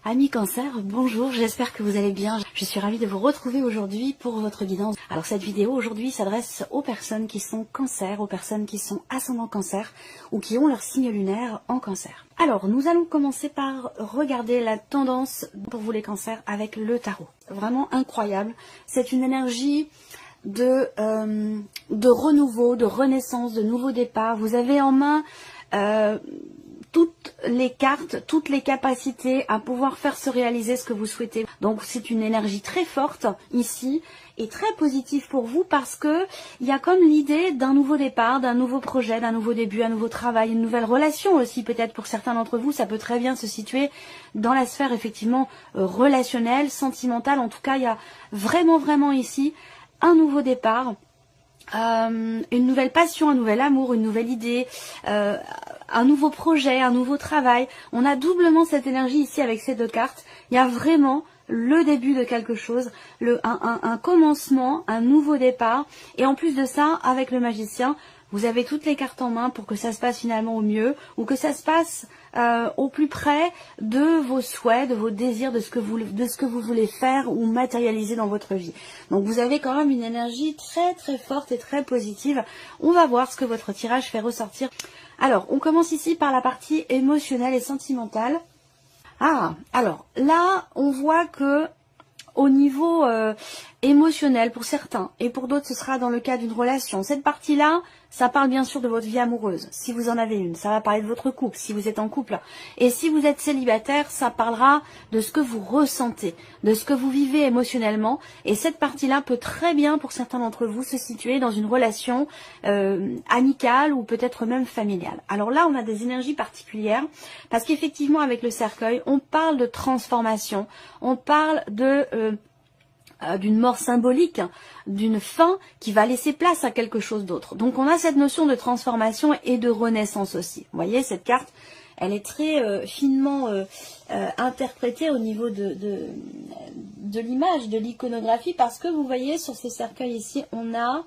Amis Cancer, bonjour, j'espère que vous allez bien. Je suis ravie de vous retrouver aujourd'hui pour votre guidance. Alors cette vidéo aujourd'hui s'adresse aux personnes qui sont Cancer, aux personnes qui sont ascendant Cancer ou qui ont leur signe lunaire en Cancer. Alors nous allons commencer par regarder la tendance pour vous les Cancers avec le tarot. Vraiment incroyable, c'est une énergie de renouveau, de renaissance, de nouveau départ. Vous avez en main toutes les cartes, toutes les capacités à pouvoir faire se réaliser ce que vous souhaitez. Donc c'est une énergie très forte ici et très positive pour vous parce que il y a comme l'idée d'un nouveau départ, d'un nouveau projet, d'un nouveau début, un nouveau travail, une nouvelle relation aussi peut-être pour certains d'entre vous. Ça peut très bien se situer dans la sphère effectivement relationnelle, sentimentale. En tout cas, il y a vraiment ici un nouveau départ. Une nouvelle passion, un nouvel amour, une nouvelle idée, un nouveau projet, un nouveau travail. On a doublement cette énergie ici avec ces deux cartes. Il y a vraiment le début de quelque chose, un commencement, un nouveau départ. Et en plus de ça, avec le magicien, vous avez toutes les cartes en main pour que ça se passe finalement au mieux ou que ça se passe au plus près de vos souhaits, de vos désirs, de ce que vous voulez faire ou matérialiser dans votre vie. Donc vous avez quand même une énergie très forte et très positive. On va voir ce que votre tirage fait ressortir. Alors, on commence ici par la partie émotionnelle et sentimentale. Ah, alors là, on voit que au niveau émotionnel pour certains et pour d'autres ce sera dans le cas d'une relation. Cette partie-là, ça parle bien sûr de votre vie amoureuse, si vous en avez une. Ça va parler de votre couple, si vous êtes en couple. Et si vous êtes célibataire, ça parlera de ce que vous ressentez, de ce que vous vivez émotionnellement. Et cette partie-là peut très bien, pour certains d'entre vous, se situer dans une relation amicale ou peut-être même familiale. Alors là, on a des énergies particulières parce qu'effectivement, avec le cercueil, on parle de transformation, on parle de d'une mort symbolique, d'une fin qui va laisser place à quelque chose d'autre. Donc on a cette notion de transformation et de renaissance aussi. Vous voyez, cette carte, elle est très finement interprétée au niveau de l'image, de l'iconographie, parce que vous voyez sur ce cercueil ici, on a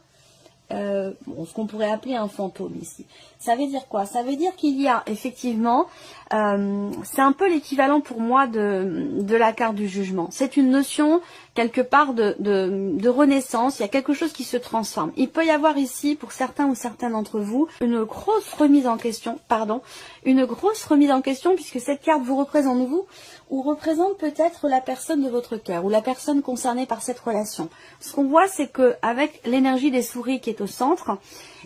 ce qu'on pourrait appeler un fantôme ici. Ça veut dire quoi? Ça veut dire qu'il y a effectivement, c'est un peu l'équivalent pour moi de la carte du jugement. C'est une notion quelque part de renaissance, il y a quelque chose qui se transforme. Il peut y avoir ici, pour certains ou certaines d'entre vous, une grosse remise en question, puisque cette carte vous représente vous, ou représente peut-être la personne de votre cœur, ou la personne concernée par cette relation. Ce qu'on voit, c'est que avec l'énergie des souris qui est au centre,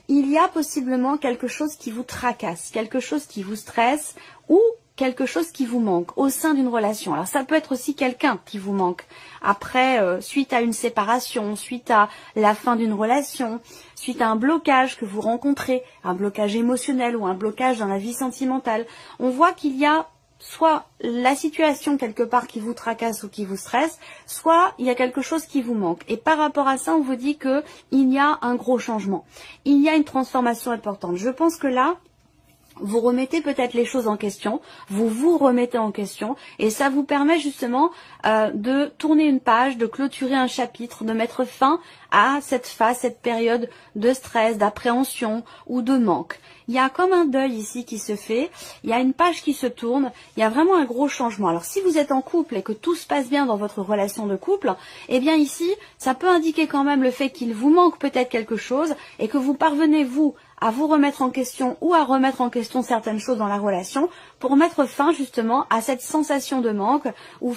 il y a possiblement quelque chose qui vous tracasse, quelque chose qui vous stresse, ou quelque chose qui vous manque au sein d'une relation. Alors ça peut être aussi quelqu'un qui vous manque après, suite à une séparation, suite à la fin d'une relation, suite à un blocage que vous rencontrez, un blocage émotionnel ou un blocage dans la vie sentimentale. On voit qu'il y a soit la situation quelque part qui vous tracasse ou qui vous stresse, soit il y a quelque chose qui vous manque. Et par rapport à ça, on vous dit que il y a un gros changement. Il y a une transformation importante. Je pense que là, vous remettez peut-être les choses en question, vous vous remettez en question et ça vous permet justement de tourner une page, de clôturer un chapitre, de mettre fin à cette phase, cette période de stress, d'appréhension ou de manque. Il y a comme un deuil ici qui se fait, il y a une page qui se tourne, il y a vraiment un gros changement. Alors si vous êtes en couple et que tout se passe bien dans votre relation de couple, eh bien ici, ça peut indiquer quand même le fait qu'il vous manque peut-être quelque chose et que vous parvenez, vous, à vous remettre en question ou à remettre en question certaines choses dans la relation pour mettre fin justement à cette sensation de manque ou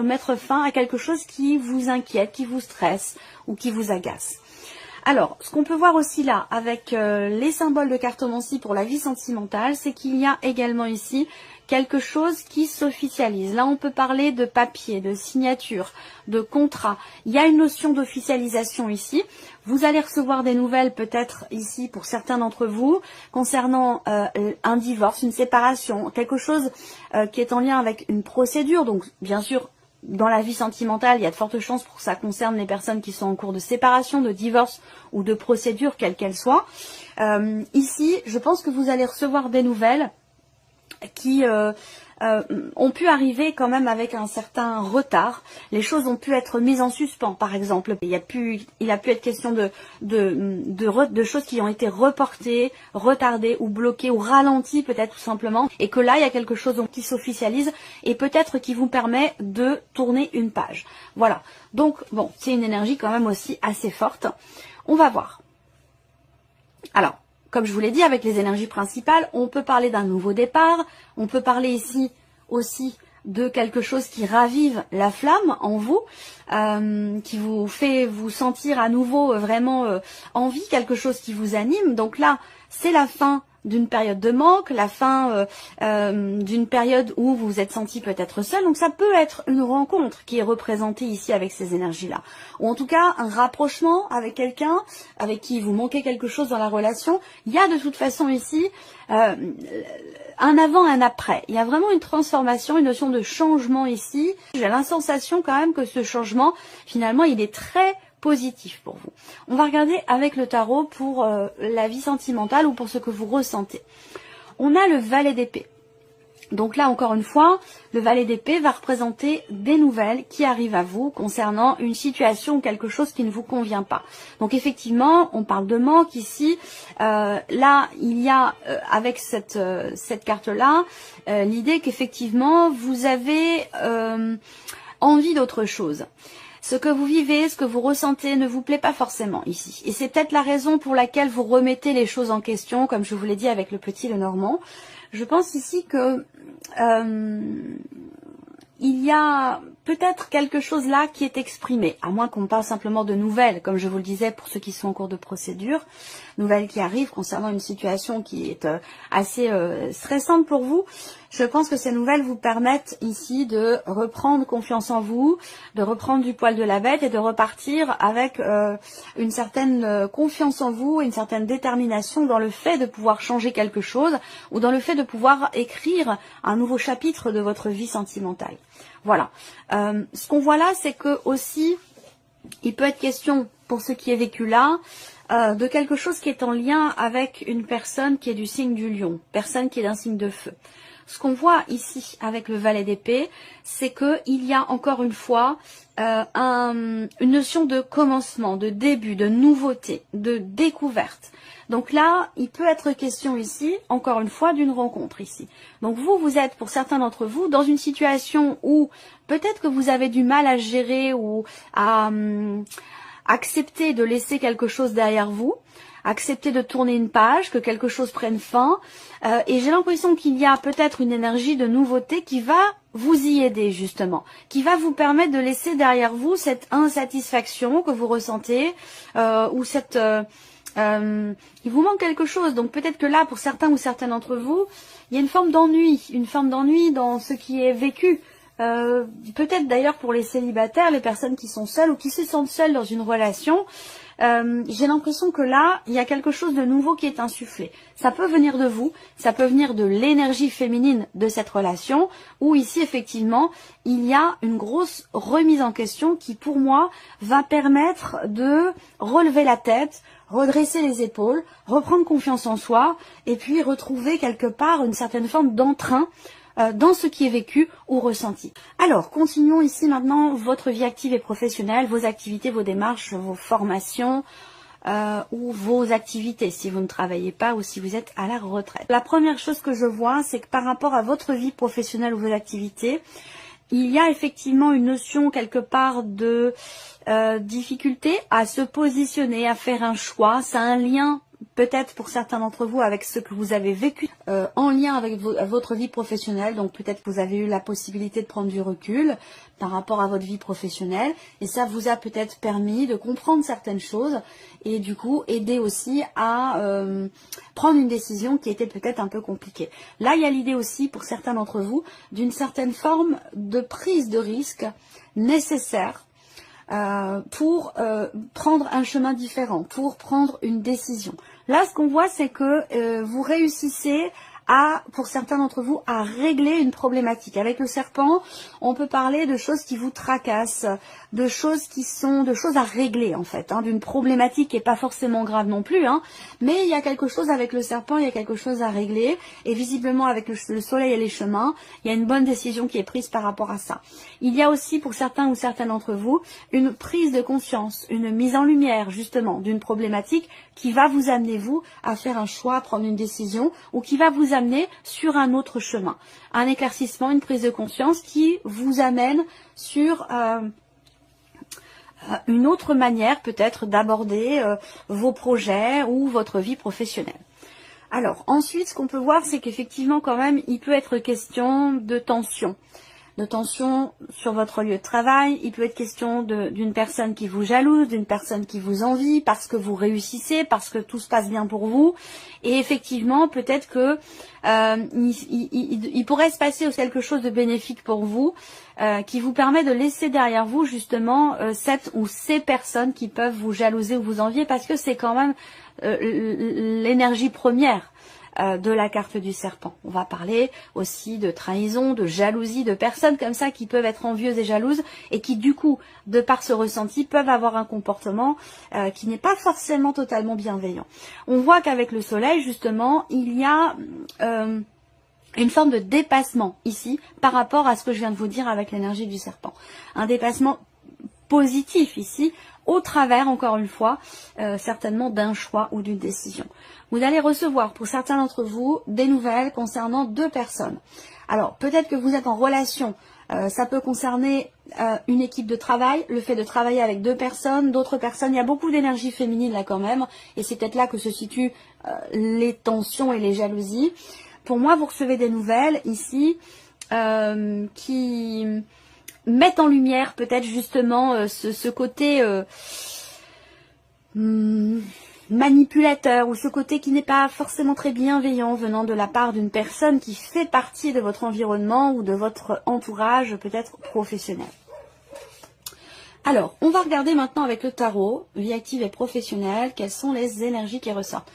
mettre fin à quelque chose qui vous inquiète, qui vous stresse ou qui vous agace. Alors, ce qu'on peut voir aussi là avec les symboles de cartomancie pour la vie sentimentale, c'est qu'il y a également ici quelque chose qui s'officialise. Là, on peut parler de papier, de signature, de contrat. Il y a une notion d'officialisation ici. Vous allez recevoir des nouvelles peut-être ici pour certains d'entre vous concernant un divorce, une séparation, quelque chose qui est en lien avec une procédure. Donc, bien sûr, dans la vie sentimentale, il y a de fortes chances pour que ça concerne les personnes qui sont en cours de séparation, de divorce ou de procédure, quelle qu'elle soit. Ici, je pense que vous allez recevoir des nouvelles qui ont pu arriver quand même avec un certain retard. Les choses ont pu être mises en suspens, par exemple. Il a pu être question de choses qui ont été reportées, retardées ou bloquées ou ralenties peut-être tout simplement. Et que là, il y a quelque chose qui s'officialise et peut-être qui vous permet de tourner une page. Voilà. Donc, bon, c'est une énergie quand même aussi assez forte. On va voir. Alors, comme je vous l'ai dit, avec les énergies principales, on peut parler d'un nouveau départ. On peut parler ici aussi de quelque chose qui ravive la flamme en vous, qui vous fait vous sentir à nouveau vraiment en vie, quelque chose qui vous anime. Donc là, c'est la fin d'une période de manque, la fin d'une période où vous vous êtes senti peut-être seul. Donc ça peut être une rencontre qui est représentée ici avec ces énergies-là. Ou en tout cas, un rapprochement avec quelqu'un avec qui vous manquez quelque chose dans la relation. Il y a de toute façon ici un avant, un après. Il y a vraiment une transformation, une notion de changement ici. J'ai la sensation quand même que ce changement, finalement, il est très positif pour vous. On va regarder avec le tarot pour la vie sentimentale ou pour ce que vous ressentez. On a le valet d'épée. Donc là, encore une fois, le valet d'épée va représenter des nouvelles qui arrivent à vous concernant une situation ou quelque chose qui ne vous convient pas. Donc effectivement, on parle de manque ici. Là, il y a avec cette carte-là l'idée qu'effectivement, vous avez envie d'autre chose. Ce que vous vivez, ce que vous ressentez ne vous plaît pas forcément ici. Et c'est peut-être la raison pour laquelle vous remettez les choses en question, comme je vous l'ai dit avec le petit Lenormand. Je pense ici que il y a peut-être quelque chose là qui est exprimé, à moins qu'on parle simplement de nouvelles, comme je vous le disais pour ceux qui sont en cours de procédure, nouvelles qui arrivent concernant une situation qui est assez stressante pour vous. Je pense que ces nouvelles vous permettent ici de reprendre confiance en vous, de reprendre du poil de la bête et de repartir avec une certaine confiance en vous, une certaine détermination dans le fait de pouvoir changer quelque chose ou dans le fait de pouvoir écrire un nouveau chapitre de votre vie sentimentale. Voilà. Ce qu'on voit là, c'est que aussi, il peut être question, pour ce qui est vécu là, de quelque chose qui est en lien avec une personne qui est du signe du lion, personne qui est d'un signe de feu. Ce qu'on voit ici avec le valet d'épée, c'est qu'il y a encore une fois une notion de commencement, de début, de nouveauté, de découverte. Donc là, il peut être question ici, encore une fois, d'une rencontre ici. Donc vous êtes, pour certains d'entre vous, dans une situation où peut-être que vous avez du mal à gérer ou à accepter de laisser quelque chose derrière vous, accepter de tourner une page, que quelque chose prenne fin. Et j'ai l'impression qu'il y a peut-être une énergie de nouveauté qui va vous y aider justement, qui va vous permettre de laisser derrière vous cette insatisfaction que vous ressentez ou cette... il vous manque quelque chose. Donc peut-être que là, pour certains ou certaines d'entre vous, il y a une forme d'ennui dans ce qui est vécu. Peut-être d'ailleurs pour les célibataires, les personnes qui sont seules ou qui se sentent seules dans une relation, j'ai l'impression que là, il y a quelque chose de nouveau qui est insufflé. Ça peut venir de vous, ça peut venir de l'énergie féminine de cette relation, où ici, effectivement, il y a une grosse remise en question qui, pour moi, va permettre de relever la tête, redresser les épaules, reprendre confiance en soi, et puis retrouver quelque part une certaine forme d'entrain dans ce qui est vécu ou ressenti. Alors, continuons ici maintenant votre vie active et professionnelle, vos activités, vos démarches, vos formations ou vos activités si vous ne travaillez pas ou si vous êtes à la retraite. La première chose que je vois, c'est que par rapport à votre vie professionnelle ou vos activités, il y a effectivement une notion quelque part de difficulté à se positionner, à faire un choix. Ça a un lien peut-être pour certains d'entre vous avec ce que vous avez vécu en lien avec votre vie professionnelle. Donc peut-être que vous avez eu la possibilité de prendre du recul par rapport à votre vie professionnelle. Et ça vous a peut-être permis de comprendre certaines choses et du coup aider aussi à prendre une décision qui était peut-être un peu compliquée. Là, il y a l'idée aussi pour certains d'entre vous d'une certaine forme de prise de risque nécessaire pour prendre un chemin différent, pour prendre une décision. Là, ce qu'on voit, c'est que vous réussissez pour certains d'entre vous, à régler une problématique. Avec le serpent, on peut parler de choses qui vous tracassent, de choses à régler en fait, hein, d'une problématique qui n'est pas forcément grave non plus, hein, mais il y a quelque chose avec le serpent, il y a quelque chose à régler, et visiblement avec le soleil et les chemins, il y a une bonne décision qui est prise par rapport à ça. Il y a aussi pour certains ou certaines d'entre vous, une prise de conscience, une mise en lumière justement d'une problématique qui va vous amener vous à faire un choix, à prendre une décision, ou qui va vous amener sur un autre chemin. Un éclaircissement, une prise de conscience qui vous amène sur une autre manière peut-être d'aborder vos projets ou votre vie professionnelle. Alors ensuite, ce qu'on peut voir, c'est qu'effectivement quand même, il peut être question de tension sur votre lieu de travail. Il peut être question d'une personne qui vous jalouse, d'une personne qui vous envie parce que vous réussissez, parce que tout se passe bien pour vous. Et effectivement, peut-être que il pourrait se passer quelque chose de bénéfique pour vous, qui vous permet de laisser derrière vous justement cette ou ces personnes qui peuvent vous jalouser ou vous envier, parce que c'est quand même l'énergie première de la carte du serpent. On va parler aussi de trahison, de jalousie, de personnes comme ça qui peuvent être envieuses et jalouses et qui du coup, de par ce ressenti, peuvent avoir un comportement qui n'est pas forcément totalement bienveillant. On voit qu'avec le soleil, justement, il y a une forme de dépassement ici par rapport à ce que je viens de vous dire avec l'énergie du serpent. Un dépassement positif ici, au travers, encore une fois, certainement d'un choix ou d'une décision. Vous allez recevoir, pour certains d'entre vous, des nouvelles concernant deux personnes. Alors, peut-être que vous êtes en relation, ça peut concerner une équipe de travail, le fait de travailler avec deux personnes, d'autres personnes. Il y a beaucoup d'énergie féminine là quand même, et c'est peut-être là que se situent les tensions et les jalousies. Pour moi, vous recevez des nouvelles ici qui mettent en lumière peut-être justement ce côté manipulateur, ou ce côté qui n'est pas forcément très bienveillant venant de la part d'une personne qui fait partie de votre environnement ou de votre entourage peut-être professionnel. Alors, on va regarder maintenant avec le tarot, vie active et professionnelle, quelles sont les énergies qui ressortent.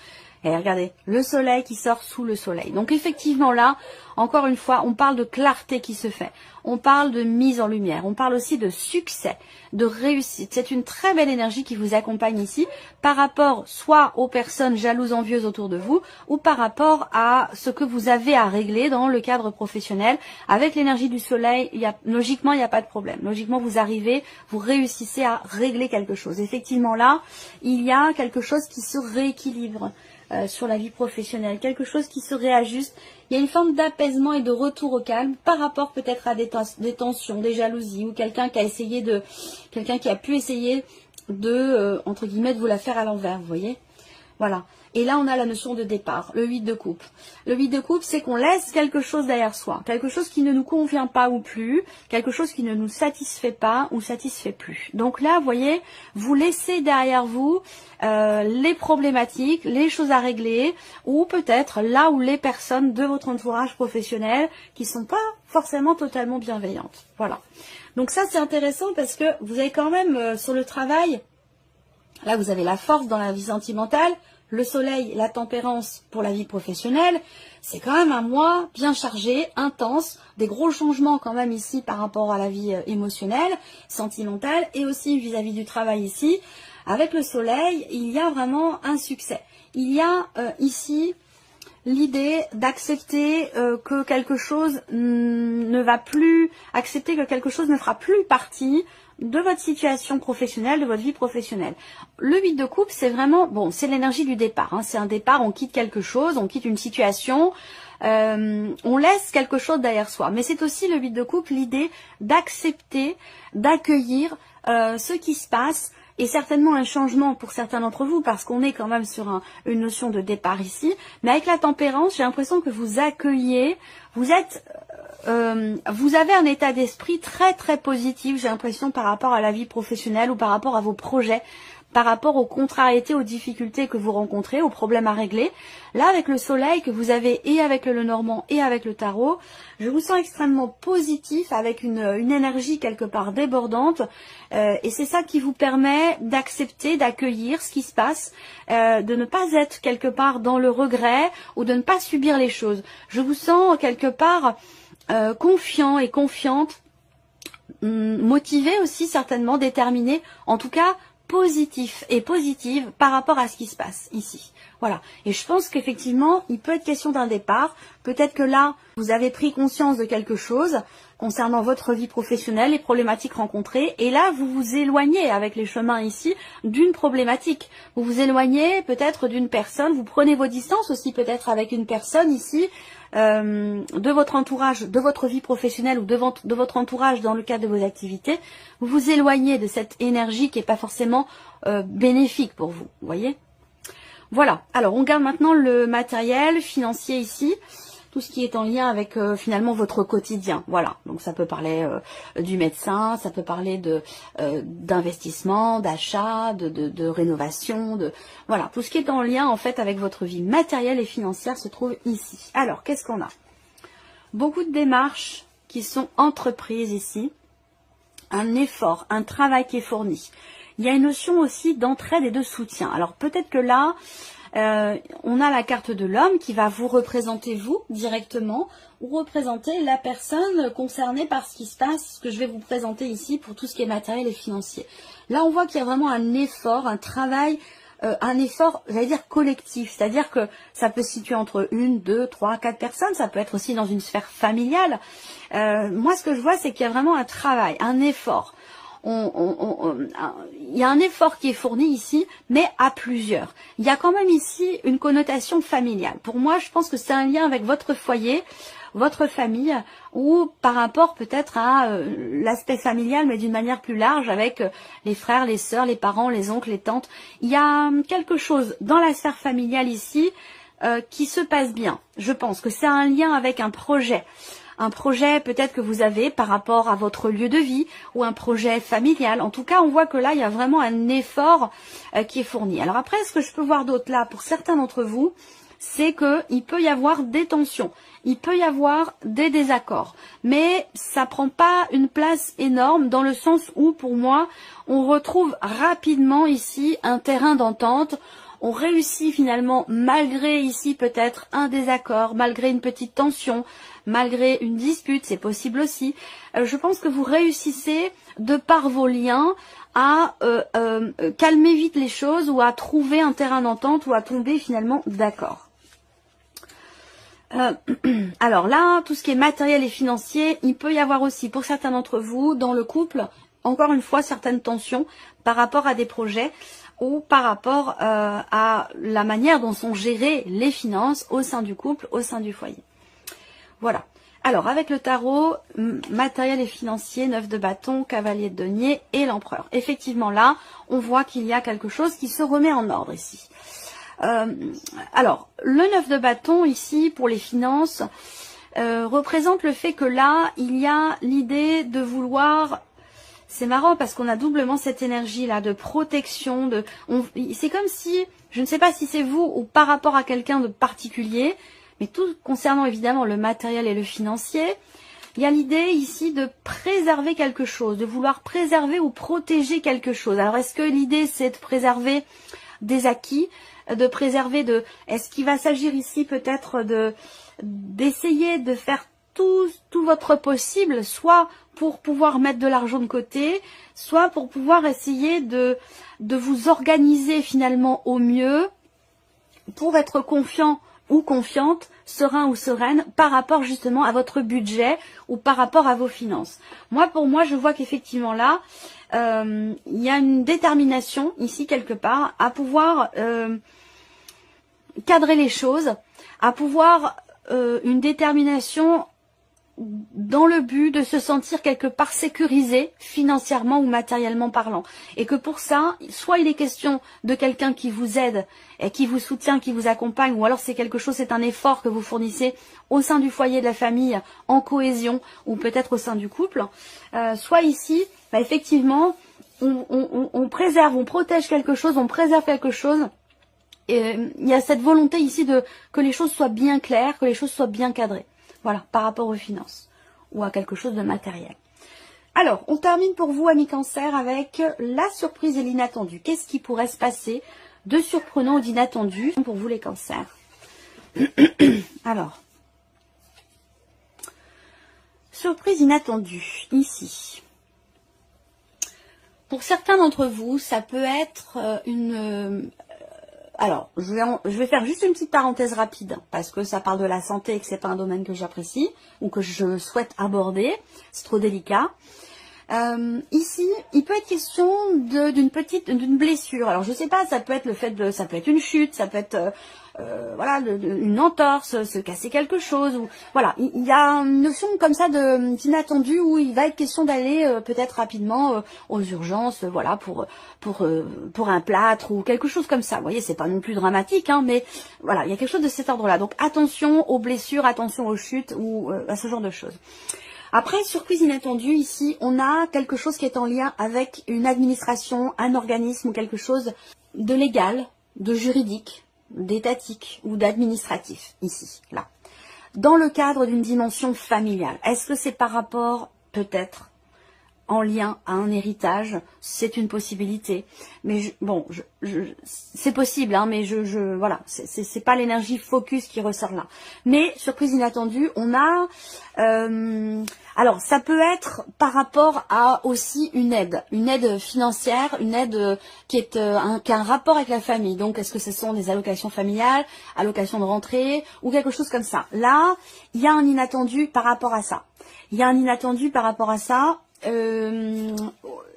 Et regardez, le soleil qui sort sous le soleil. Donc effectivement là, encore une fois, on parle de clarté qui se fait. On parle de mise en lumière. On parle aussi de succès, de réussite. C'est une très belle énergie qui vous accompagne ici par rapport soit aux personnes jalouses, envieuses autour de vous, ou par rapport à ce que vous avez à régler dans le cadre professionnel. Avec l'énergie du soleil, logiquement, il n'y a pas de problème. Logiquement, vous arrivez, vous réussissez à régler quelque chose. Effectivement là, il y a quelque chose qui se rééquilibre sur la vie professionnelle, quelque chose qui se réajuste. Il y a une forme d'apaisement et de retour au calme par rapport peut-être à des tensions, des jalousies, ou quelqu'un qui a pu essayer de entre guillemets de vous la faire à l'envers, vous voyez. Voilà. Et là, on a la notion de départ, le 8 de coupe. Le 8 de coupe, c'est qu'on laisse quelque chose derrière soi, quelque chose qui ne nous convient pas ou plus, quelque chose qui ne nous satisfait pas ou satisfait plus. Donc là, vous voyez, vous laissez derrière vous les problématiques, les choses à régler, ou peut-être là où les personnes de votre entourage professionnel qui sont pas forcément totalement bienveillantes. Voilà. Donc ça, c'est intéressant parce que vous avez quand même sur le travail, là, vous avez la force dans la vie sentimentale, le soleil, la tempérance pour la vie professionnelle. C'est quand même un mois bien chargé, intense, des gros changements quand même ici par rapport à la vie émotionnelle, sentimentale, et aussi vis-à-vis du travail ici. Avec le soleil, il y a vraiment un succès. Il y a ici l'idée d'accepter que quelque chose ne va plus, accepter que quelque chose ne fera plus partie de votre situation professionnelle, de votre vie professionnelle. Le 8 de coupe, c'est vraiment, bon, c'est l'énergie du départ, hein, c'est un départ, on quitte quelque chose, on quitte une situation, on laisse quelque chose derrière soi. Mais c'est aussi le 8 de coupe, l'idée d'accepter, d'accueillir ce qui se passe, et certainement un changement pour certains d'entre vous, parce qu'on est quand même sur une notion de départ ici. Mais avec la tempérance, j'ai l'impression que vous accueillez, vous avez un état d'esprit très très positif, j'ai l'impression, par rapport à la vie professionnelle ou par rapport à vos projets. par rapport aux contrariétés, aux difficultés que vous rencontrez, aux problèmes à régler. Là, avec le soleil que vous avez et avec le Lenormand et avec le tarot, je vous sens extrêmement positif, avec une énergie quelque part débordante. Et c'est ça qui vous permet d'accepter, d'accueillir ce qui se passe, de ne pas être quelque part dans le regret ou de ne pas subir les choses. Je vous sens quelque part confiant et confiante, motivé aussi certainement, déterminé, en tout cas positif et positive par rapport à ce qui se passe ici. Voilà. Et je pense qu'effectivement, il peut être question d'un départ. Peut-être que là, vous avez pris conscience de quelque chose concernant votre vie professionnelle, les problématiques rencontrées. Et là, vous vous éloignez avec les chemins ici d'une problématique. Vous vous éloignez peut-être d'une personne. Vous prenez vos distances aussi peut-être avec une personne ici, de votre entourage, de votre vie professionnelle ou de votre entourage dans le cadre de vos activités. Vous vous éloignez de cette énergie qui n'est pas forcément bénéfique pour vous. Vous voyez ? Voilà, alors on garde maintenant le matériel financier ici, tout ce qui est en lien avec finalement votre quotidien. Voilà, donc ça peut parler du médecin, ça peut parler d'investissement, d'achat, de rénovation, voilà, tout ce qui est en lien en fait avec votre vie matérielle et financière se trouve ici. Alors, qu'est-ce qu'on a? Beaucoup de démarches qui sont entreprises ici, un effort, un travail qui est fourni. Il y a une notion aussi d'entraide et de soutien. Alors peut-être que là, on a la carte de l'homme qui va vous représenter vous directement ou représenter la personne concernée par ce qui se passe, ce que je vais vous présenter ici pour tout ce qui est matériel et financier. Là, on voit qu'il y a vraiment un effort, un travail, un effort, j'allais dire collectif. C'est-à-dire que ça peut se situer entre 1, 2, 3, 4 personnes. Ça peut être aussi dans une sphère familiale. Moi, ce que je vois, c'est qu'il y a vraiment un travail, un effort. Il y a un effort qui est fourni ici, mais à plusieurs. Il y a quand même ici une connotation familiale. Pour moi, je pense que c'est un lien avec votre foyer, votre famille, ou par rapport peut-être à l'aspect familial, mais d'une manière plus large, avec les frères, les sœurs, les parents, les oncles, les tantes. Il y a quelque chose dans la sphère familiale ici qui se passe bien. Je pense que c'est un lien avec un projet. Un projet peut-être que vous avez par rapport à votre lieu de vie ou un projet familial. En tout cas, on voit que là, il y a vraiment un effort qui est fourni. Alors après, ce que je peux voir d'autre là, pour certains d'entre vous, c'est qu'il peut y avoir des tensions, il peut y avoir des désaccords. Mais ça prend pas une place énorme dans le sens où, pour moi, on retrouve rapidement ici un terrain d'entente. On réussit finalement, malgré ici peut-être un désaccord, malgré une petite tension, malgré une dispute, c'est possible aussi. Je pense que vous réussissez, de par vos liens, à calmer vite les choses ou à trouver un terrain d'entente ou à tomber finalement d'accord. Alors là, tout ce qui est matériel et financier, il peut y avoir aussi pour certains d'entre vous, dans le couple, encore une fois, certaines tensions par rapport à des projets ou par rapport à la manière dont sont gérées les finances au sein du couple, au sein du foyer. Voilà. Alors, avec le tarot, matériel et financier, 9 de bâton, cavalier de denier et l'empereur. Effectivement, là, on voit qu'il y a quelque chose qui se remet en ordre ici. Alors, le 9 de bâton, ici, pour les finances, représente le fait que là, il y a l'idée de vouloir... C'est marrant parce qu'on a doublement cette énergie-là de protection. C'est comme si, je ne sais pas si c'est vous ou par rapport à quelqu'un de particulier, mais tout concernant évidemment le matériel et le financier, il y a l'idée ici de préserver quelque chose, de vouloir préserver ou protéger quelque chose. Alors est-ce que l'idée c'est de préserver des acquis, de préserver de... Est-ce qu'il va s'agir ici peut-être d'essayer de faire tout votre possible, soit pour pouvoir mettre de l'argent de côté, soit pour pouvoir essayer de vous organiser finalement au mieux pour être confiant ou confiante, serein ou sereine par rapport justement à votre budget ou par rapport à vos finances. Pour moi, je vois qu'effectivement là, il y a une détermination ici quelque part à pouvoir cadrer les choses, à pouvoir une détermination dans le but de se sentir quelque part sécurisé financièrement ou matériellement parlant. Et que pour ça, soit il est question de quelqu'un qui vous aide et qui vous soutient, qui vous accompagne, ou alors c'est quelque chose, c'est un effort que vous fournissez au sein du foyer de la famille, en cohésion, ou peut-être au sein du couple. Soit ici, effectivement, on préserve, on protège quelque chose, on préserve quelque chose. Et il y a cette volonté ici de que les choses soient bien claires, que les choses soient bien cadrées. Voilà, par rapport aux finances ou à quelque chose de matériel. Alors, on termine pour vous, amis Cancer, avec la surprise et l'inattendu. Qu'est-ce qui pourrait se passer de surprenant ou d'inattendu pour vous, les Cancers? Alors, surprise inattendue, ici. Pour certains d'entre vous, ça peut être une... alors, je vais faire juste une petite parenthèse rapide, parce que ça parle de la santé et que c'est pas un domaine que j'apprécie, ou que je souhaite aborder, c'est trop délicat. Ici, il peut être question d'une blessure. Alors, je sais pas, ça peut être ça peut être une chute, ça peut être voilà, une entorse, se casser quelque chose. Ou voilà, il y a une notion comme ça d'inattendu où il va être question d'aller peut-être rapidement aux urgences, voilà, pour un plâtre ou quelque chose comme ça. Vous voyez, c'est pas non plus dramatique, hein, mais voilà, il y a quelque chose de cet ordre-là. Donc, attention aux blessures, attention aux chutes ou à ce genre de choses. Après, surprise inattendue, ici, on a quelque chose qui est en lien avec une administration, un organisme ou quelque chose de légal, de juridique, d'étatique ou d'administratif, ici, là. Dans le cadre d'une dimension familiale, est-ce que c'est par rapport, peut-être, en lien à un héritage? C'est une possibilité. Mais bon, c'est possible, hein, mais voilà, c'est pas l'énergie focus qui ressort là. Mais surprise inattendue, on a, alors ça peut être par rapport à aussi une aide financière, une aide qui a un rapport avec la famille. Donc est-ce que ce sont des allocations familiales, allocations de rentrée ou quelque chose comme ça? Là, il y a un inattendu par rapport à ça. Il y a un inattendu par rapport à ça.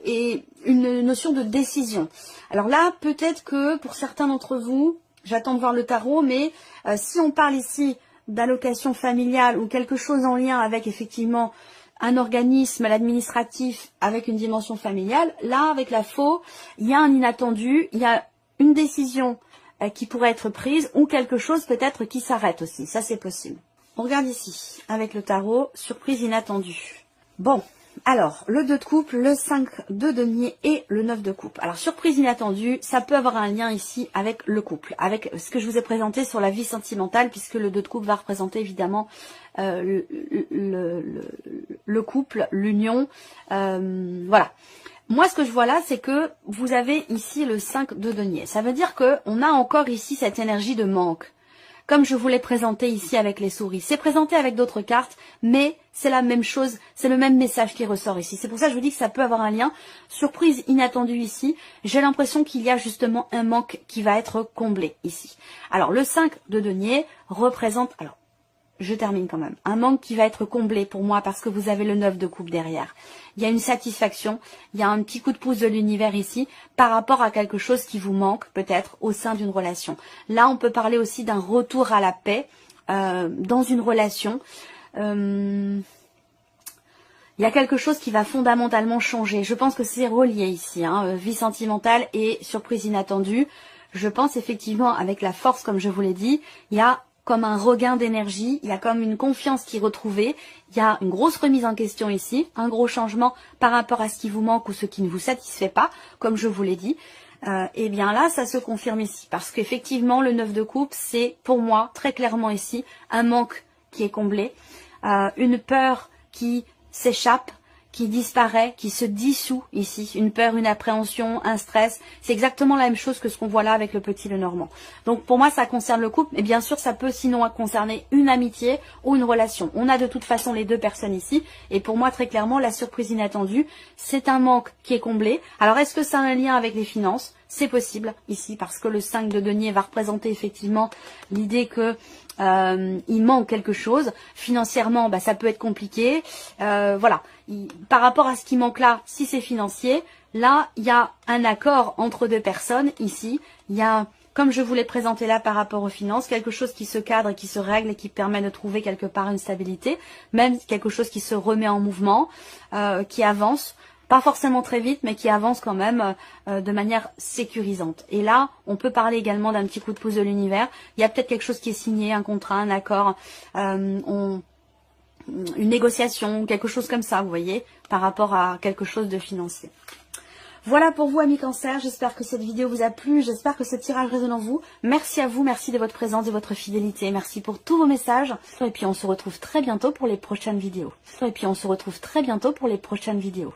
Et une notion de décision. Alors là, peut-être que pour certains d'entre vous, j'attends de voir le tarot, mais si on parle ici d'allocation familiale ou quelque chose en lien avec effectivement un organisme, l'administratif, avec une dimension familiale, là, avec la faux, il y a un inattendu, il y a une décision qui pourrait être prise ou quelque chose peut-être qui s'arrête aussi. Ça, c'est possible. On regarde ici, avec le tarot, surprise inattendue. Bon. Alors, le 2 de coupe, le 5 de denier et le 9 de coupe. Alors, surprise inattendue, ça peut avoir un lien ici avec le couple, avec ce que je vous ai présenté sur la vie sentimentale, puisque le 2 de coupe va représenter évidemment le couple, l'union, voilà. Moi, ce que je vois là, c'est que vous avez ici le 5 de denier. Ça veut dire qu'on a encore ici cette énergie de manque. Comme je vous l'ai présenté ici avec les souris. C'est présenté avec d'autres cartes, mais c'est la même chose, c'est le même message qui ressort ici. C'est pour ça que je vous dis que ça peut avoir un lien. Surprise inattendue ici, j'ai l'impression qu'il y a justement un manque qui va être comblé ici. Alors le 5 de denier représente, alors je termine quand même, un manque qui va être comblé pour moi parce que vous avez le 9 de coupe derrière. Il y a une satisfaction, il y a un petit coup de pouce de l'univers ici par rapport à quelque chose qui vous manque peut-être au sein d'une relation. Là, on peut parler aussi d'un retour à la paix dans une relation. Il y a quelque chose qui va fondamentalement changer. Je pense que c'est relié ici, hein, vie sentimentale et surprise inattendue. Je pense effectivement avec la force, comme je vous l'ai dit, il y a comme un regain d'énergie, il y a comme une confiance qui est retrouvée, il y a une grosse remise en question ici, un gros changement par rapport à ce qui vous manque ou ce qui ne vous satisfait pas, comme je vous l'ai dit. Et bien là, ça se confirme ici, parce qu'effectivement, le 9 de coupe, c'est pour moi, très clairement ici, un manque qui est comblé, une peur qui s'échappe, qui disparaît, qui se dissout ici, une peur, une appréhension, un stress, c'est exactement la même chose que ce qu'on voit là avec le petit Lenormand. Donc pour moi ça concerne le couple, mais bien sûr ça peut sinon concerner une amitié ou une relation. On a de toute façon les deux personnes ici, et pour moi très clairement la surprise inattendue, c'est un manque qui est comblé. Alors est-ce que ça a un lien avec les finances? C'est possible ici, parce que le 5 de denier va représenter effectivement l'idée que il manque quelque chose. Financièrement, bah, ça peut être compliqué. Voilà. Par rapport à ce qui manque là, si c'est financier, là, il y a un accord entre deux personnes ici. Il y a, comme je vous l'ai présenté là par rapport aux finances, quelque chose qui se cadre et qui se règle et qui permet de trouver quelque part une stabilité. Même quelque chose qui se remet en mouvement, qui avance. Pas forcément très vite, mais qui avance quand même de manière sécurisante. Et là, on peut parler également d'un petit coup de pouce de l'univers. Il y a peut-être quelque chose qui est signé, un contrat, un accord, une négociation, quelque chose comme ça, vous voyez, par rapport à quelque chose de financier. Voilà pour vous, amis Cancer. J'espère que cette vidéo vous a plu. J'espère que ce tirage résonne en vous. Merci à vous. Merci de votre présence, de votre fidélité. Merci pour tous vos messages. Et puis, on se retrouve très bientôt pour les prochaines vidéos.